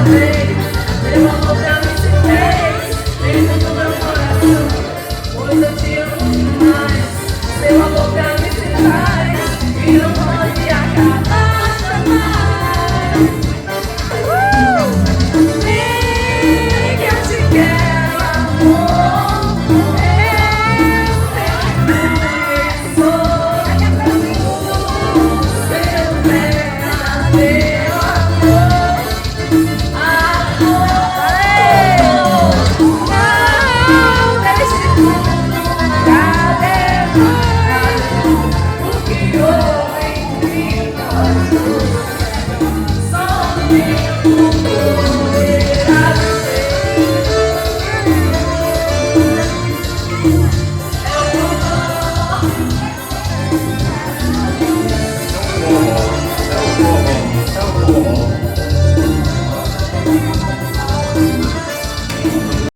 Meu amor pra mim se fez dentro do meu coração, pois eu te amo demais. Seu amor pra mim se faz e não pode acabar jamais. Vem que eu te quero, amor. Eu sou seu verdadeiro amor. Não deixe tudo pra levar o que houve entre nós dois. Só o tempo poderá dizer. É o forró, é o forró.